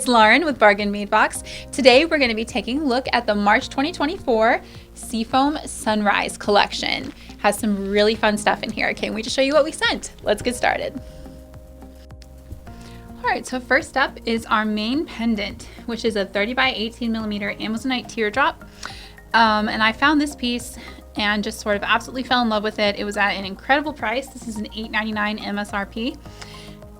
it's Lauren with Bargain Bead Box. Today we're going to be taking a look at the March 2024 Seafoam Sunrise collection. Has some really fun stuff in here. Can't wait to show you what we sent. Let's get started. Alright, so first up is our main pendant, which is a 30 by 18 millimeter Amazonite teardrop. And I found this piece and just sort of absolutely fell in love with it. It was at an incredible price. This is an $8.99 MSRP.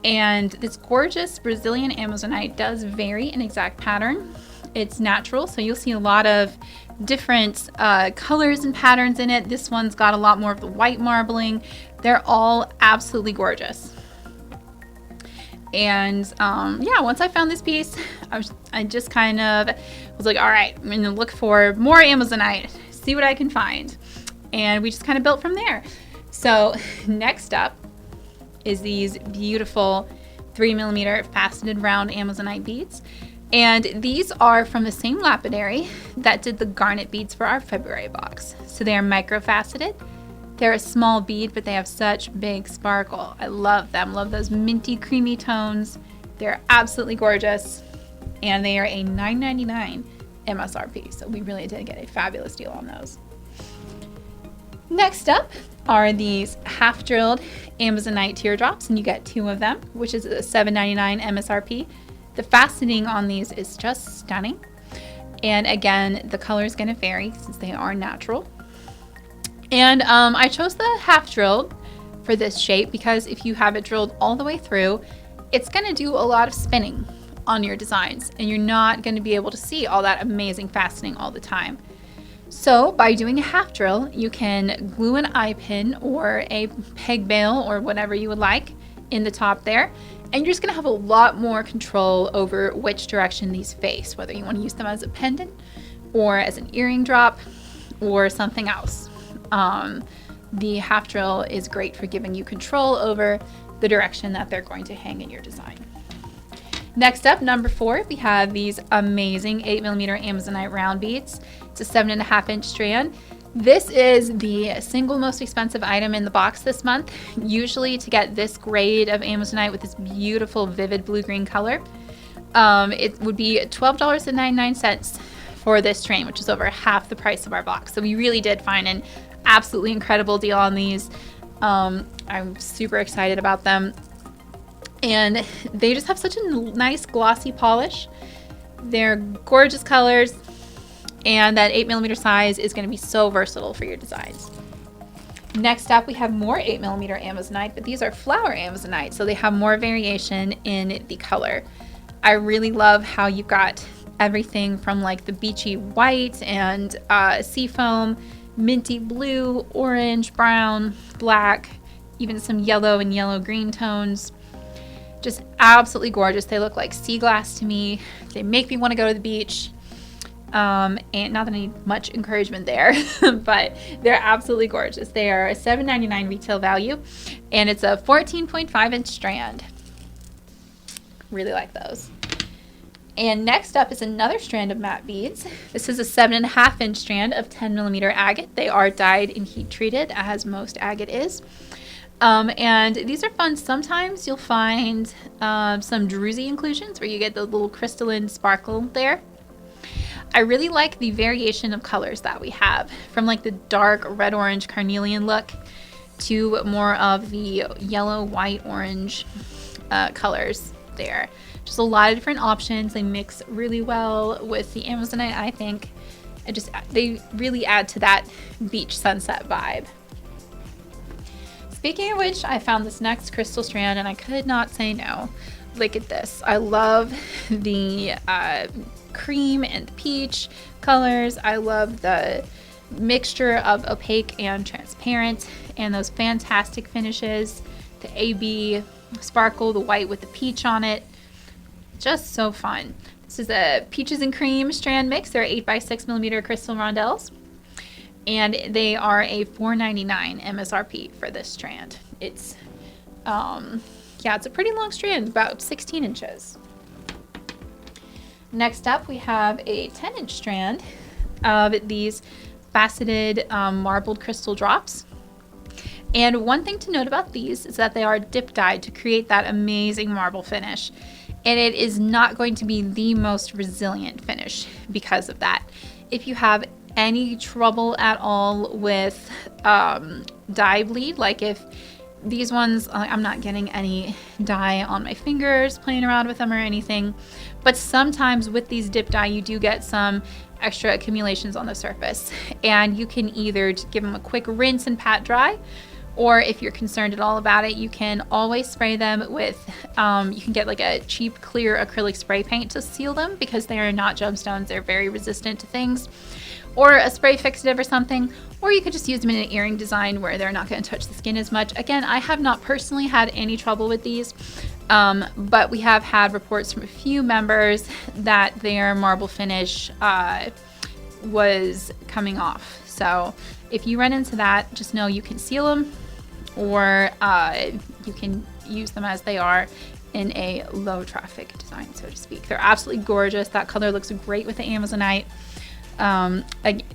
And this gorgeous Brazilian Amazonite does vary in exact pattern. It's natural, so you'll see a lot of different colors and patterns in it. This one's got a lot more of the white marbling. They're all absolutely gorgeous. And yeah, once I found this piece, I just kind of was like, all right, I'm gonna look for more Amazonite, see what I can find. And we just kind of built from there. So next up is these beautiful 3mm faceted round Amazonite beads. And these are from the same lapidary that did the garnet beads for our February box. So they are micro-faceted. They're a small bead, but they have such big sparkle. I love them. Love those minty, creamy tones. They're absolutely gorgeous. And they are a $9.99 MSRP. So we really did get a fabulous deal on those. Next up are these half-drilled Amazonite teardrops, and you get 2 of them, which is a $7.99 MSRP. The faceting on these is just stunning. And again, the color is going to vary since they are natural. And I chose the half-drilled for this shape because if you have it drilled all the way through, it's going to do a lot of spinning on your designs, and you're not going to be able to see all that amazing faceting all the time. So by doing a half drill, you can glue an eye pin or a peg bail or whatever you would like in the top there. And you're just gonna have a lot more control over which direction these face, whether you wanna use them as a pendant or as an earring drop or something else. The half drill is great for giving you control over the direction that they're going to hang in your design. Next up, number 4, we have these amazing 8mm Amazonite round beads. It's a 7.5-inch strand. This is the single most expensive item in the box this month. Usually to get this grade of Amazonite with this beautiful vivid blue-green color, it would be $12.99 for this strand, which is over half the price of our box. So we really did find an absolutely incredible deal on these. I'm super excited about them. And they just have such a nice glossy polish. They're gorgeous colors, and that 8mm size is going to be so versatile for your designs. Next up, we have more 8mm Amazonite, but these are flower Amazonite, so they have more variation in the color. I really love how you've got everything from like the beachy white and seafoam, minty blue, orange, brown, black, even some yellow and yellow-green tones. Just absolutely gorgeous. They look like sea glass to me. They make me want to go to the beach. And not that I need much encouragement there, but they're absolutely gorgeous. They are a $7.99 retail value, and it's a 14.5-inch strand. Really like those. And next up is another strand of matte beads. This is a 7.5-inch strand of 10mm agate. They are dyed and heat treated, as most agate is. And these are fun. Sometimes you'll find some druzy inclusions where you get the little crystalline sparkle there. I really like the variation of colors that we have, from like the dark red-orange carnelian look to more of the yellow, white, orange colors there. Just a lot of different options. They mix really well with the Amazonite, I think. They really add to that beach sunset vibe. Speaking of which, I found this next crystal strand and I could not say no. Look at this. I love the cream and peach colors. I love the mixture of opaque and transparent and those fantastic finishes. The AB sparkle, the white with the peach on it. Just so fun. This is a peaches and cream strand mix. They're 8 by 6mm crystal rondelles. And they are a $4.99 MSRP for this strand. It's, yeah, it's a pretty long strand, about 16 inches. Next up, we have a 10-inch strand of these faceted marbled crystal drops. And one thing to note about these is that they are dip dyed to create that amazing marble finish. and it is not going to be the most resilient finish because of that. If you have any trouble at all with dye bleed, like if these ones, I'm not getting any dye on my fingers playing around with them or anything, but sometimes with these dip dye you do get some extra accumulations on the surface, and you can either give them a quick rinse and pat dry, or if you're concerned at all about it, you can always spray them with, you can get like a cheap clear acrylic spray paint to seal them, because they are not gemstones, they're very resistant to things, or a spray fixative or something, or you could just use them in an earring design where they're not going to touch the skin as much. Again, I have not personally had any trouble with these, but we have had reports from a few members that their marble finish was coming off. So if you run into that, just know you can seal them, or you can use them as they are in a low traffic design, so to speak. They're absolutely gorgeous. That color looks great with the Amazonite.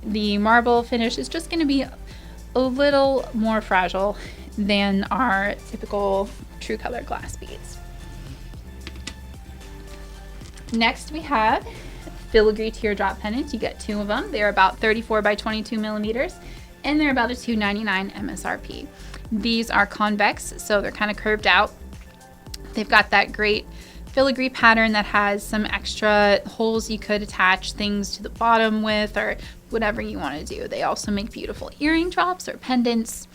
The marble finish is just going to be a little more fragile than our typical true color glass beads. Next we have filigree teardrop pendants. You get 2 of them. They're about 34 by 22 millimeters, and they're about a $2.99 MSRP. These are convex, so they're kind of curved out. They've got that great filigree pattern that has some extra holes you could attach things to the bottom with, or whatever you want to do. They also make beautiful earring drops or pendants.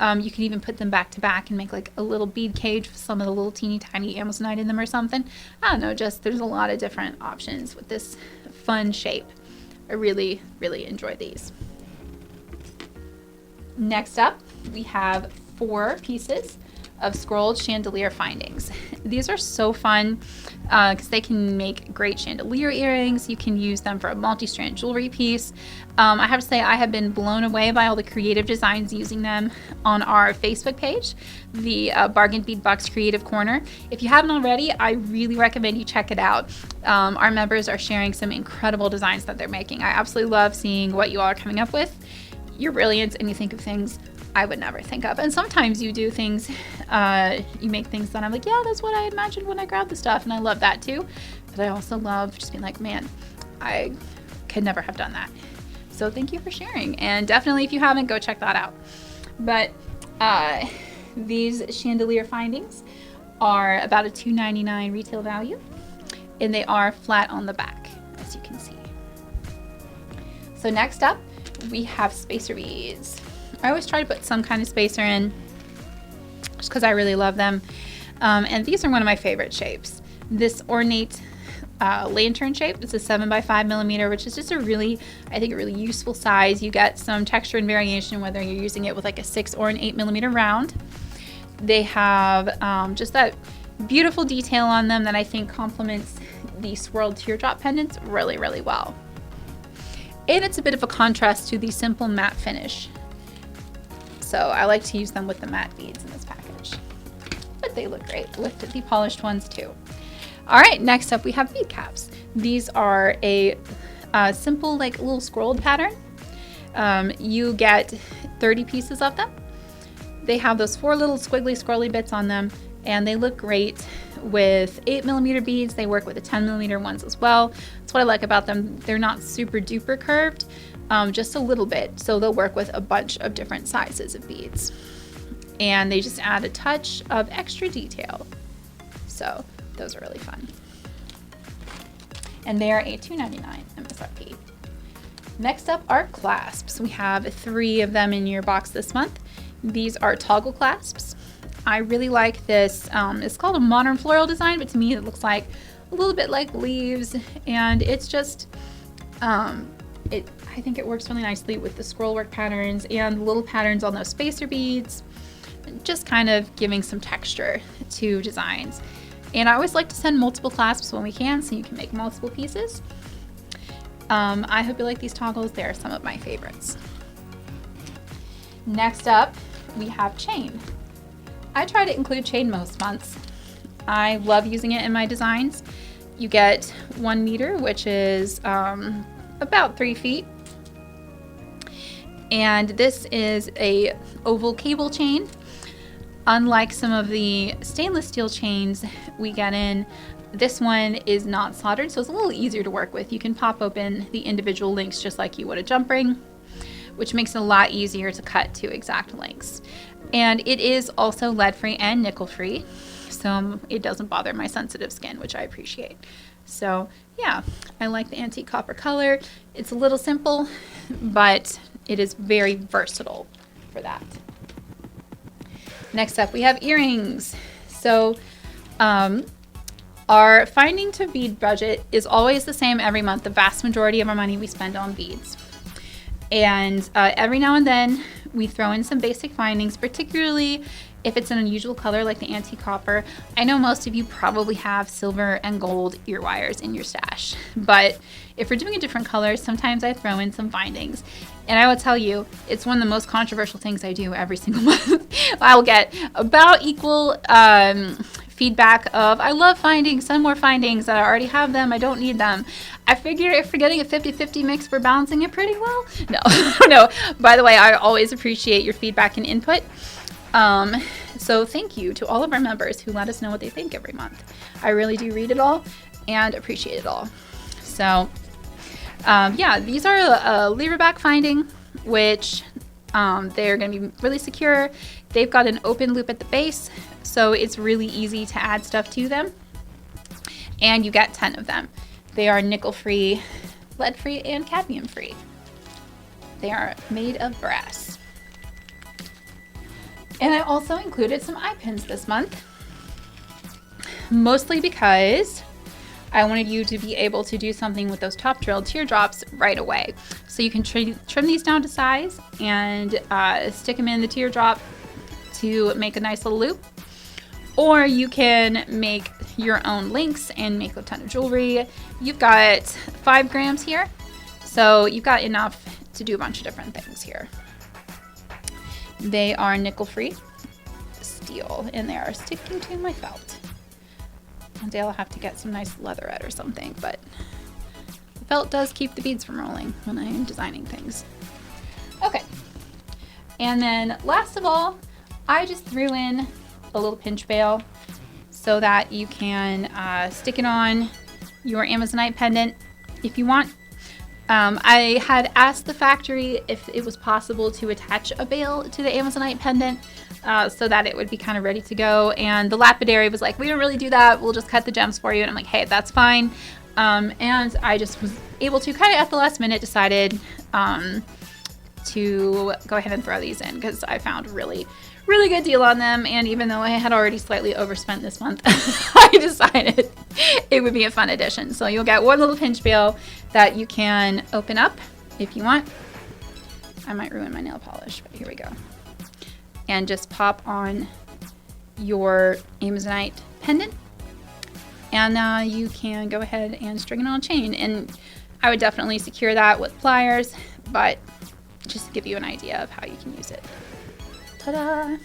You can even put them back to back and make like a little bead cage with some of the little teeny tiny Amazonite in them or something. I don't know, just there's a lot of different options with this fun shape. I really, really enjoy these. Next up, we have 4 pieces of scrolled chandelier findings. These are so fun because they can make great chandelier earrings. You can use them for a multi-strand jewelry piece. I have to say I have been blown away by all the creative designs using them on our Facebook page, the Bargain Bead Box Creative Corner. If you haven't already, I really recommend you check it out. Our members are sharing some incredible designs that they're making. I absolutely love seeing what you all are coming up with. You're brilliant, and you think of things I would never think of. And sometimes you do things, you make things that I'm like, yeah, that's what I imagined when I grabbed the stuff, and I love that too. But I also love just being like, man, I could never have done that. So thank you for sharing, and definitely if you haven't, go check that out. But these chandelier findings are about a $2.99 retail value, and they are flat on the back, as you can see. So next up, we have spacer beads. I always try to put some kind of spacer in just because I really love them. And these are one of my favorite shapes. This ornate lantern shape, it's a 7 by 5 millimeter, which is just a really, I think, a really useful size. You get some texture and variation whether you're using it with like a 6 or an 8 millimeter round. They have just that beautiful detail on them that I think complements the swirled teardrop pendants really, really well. And it's a bit of a contrast to the simple matte finish. So I like to use them with the matte beads in this package. But they look great with the polished ones too. All right, next up we have bead caps. These are a simple like little scrolled pattern. You get 30 pieces of them. They have those 4 little squiggly scrolly bits on them, and they look great with 8 millimeter beads. They work with the 10 millimeter ones as well. That's what I like about them. They're not super duper curved, just a little bit. So they'll work with a bunch of different sizes of beads. And they just add a touch of extra detail. So those are really fun. And they are a $2.99 MSRP. Next up are clasps. We have 3 of them in your box this month. These are toggle clasps. I really like this. It's called a modern floral design, but to me it looks like a little bit like leaves, and it's just, I think it works really nicely with the scroll work patterns and the little patterns on those spacer beads, just kind of giving some texture to designs. And I always like to send multiple clasps when we can, so you can make multiple pieces. I hope you like these toggles. They are some of my favorites. Next up, we have chain. I try to include chain most months. I love using it in my designs. You get 1 meter, which is about 3 feet. And this is a oval cable chain. Unlike some of the stainless steel chains we get in, This one is not soldered, so it's a little easier to work with. You can pop open the individual links just like you would a jump ring, which makes it a lot easier to cut to exact lengths. And it is also lead-free and nickel-free, so it doesn't bother my sensitive skin, which I appreciate. So yeah, I like the antique copper color. It's a little simple, but it is very versatile for that. Next up, we have earrings. So our finding to bead budget is always the same every month. The vast majority of our money we spend on beads. And every now and then we throw in some basic findings, particularly if it's an unusual color like the antique copper. I know most of you probably have silver and gold ear wires in your stash, but if we're doing a different color, sometimes I throw in some findings. And I will tell you, it's one of the most controversial things I do every single month. I'll get about equal feedback of, I love findings, send more findings, I already have them, I don't need them. I figure if we're getting a 50-50 mix, we're balancing it pretty well. No, no. By the way, I always appreciate your feedback and input. So thank you to all of our members who let us know what they think every month. I really do read it all and appreciate it all. So yeah, these are a lever-back finding, which they're going to be really secure. They've got an open loop at the base, so it's really easy to add stuff to them. And you get 10 of them. They are nickel-free, lead-free, and cadmium-free. They are made of brass. And I also included some eye pins this month, mostly because I wanted you to be able to do something with those top drilled teardrops right away. So you can trim these down to size and stick them in the teardrop to make a nice little loop. Or you can make your own links and make a ton of jewelry. You've got 5 grams here, so you've got enough to do a bunch of different things here. They are nickel-free steel, and they are sticking to my felt. One day I'll have to get some nice leatherette or something, but the felt does keep the beads from rolling when I am designing things. Okay, and then last of all, I just threw in a little pinch bail so that you can stick it on your Amazonite pendant if you want. I had asked the factory if it was possible to attach a bail to the Amazonite pendant so that it would be kind of ready to go. And the lapidary was like, we don't really do that. We'll just cut the gems for you. And I'm like, hey, that's fine. And I just was able to kind of at the last minute decided to go ahead and throw these in because I found a really good deal on them. And even though I had already slightly overspent this month, I decided it would be a fun addition. So you'll get one little pinch bail that you can open up if you want. I might ruin my nail polish, but here we go. And just pop on your Amazonite pendant. And now you can go ahead and string it on a chain. And I would definitely secure that with pliers, but just to give you an idea of how you can use it. Ta-da!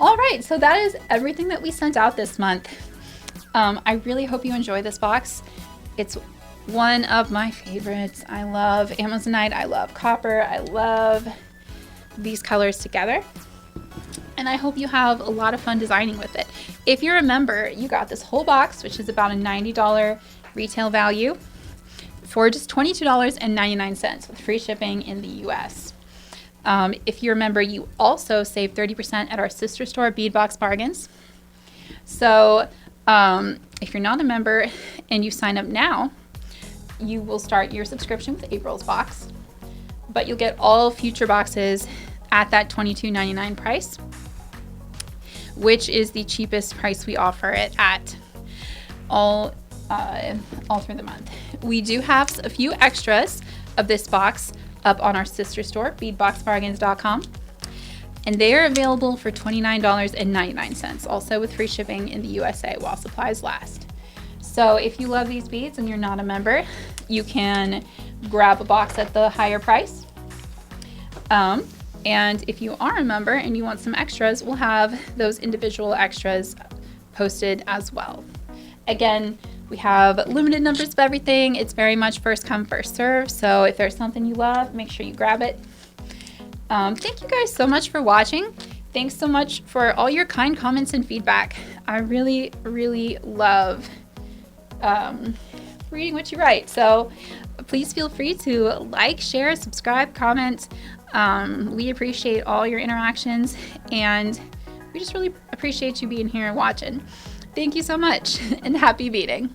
All right, so that is everything that we sent out this month. I really hope you enjoy this box. It's one of my favorites. I love Amazonite, I love copper, I love these colors together. And I hope you have a lot of fun designing with it. If you're a member, you got this whole box, which is about a $90 retail value, for just $22.99 with free shipping in the US. If you're a member, you also save 30% at our sister store, Bead Box Bargains. So if you're not a member and you sign up now, you will start your subscription with April's box, but you'll get all future boxes at that $22.99 price, which is the cheapest price we offer it at all through the month. We do have a few extras of this box up on our sister store, beadboxbargains.com, and they are available for $29.99, also with free shipping in the USA while supplies last. So if you love these beads and you're not a member, you can grab a box at the higher price. And if you are a member and you want some extras, we'll have those individual extras posted as well. Again, we have limited numbers of everything. It's very much first come, first serve. So if there's something you love, make sure you grab it. Thank you guys so much for watching. Thanks so much for all your kind comments and feedback. I really, really love reading what you write. So please feel free to like, share, subscribe, comment. We appreciate all your interactions, and we just really appreciate you being here and watching. Thank you so much, and happy beading.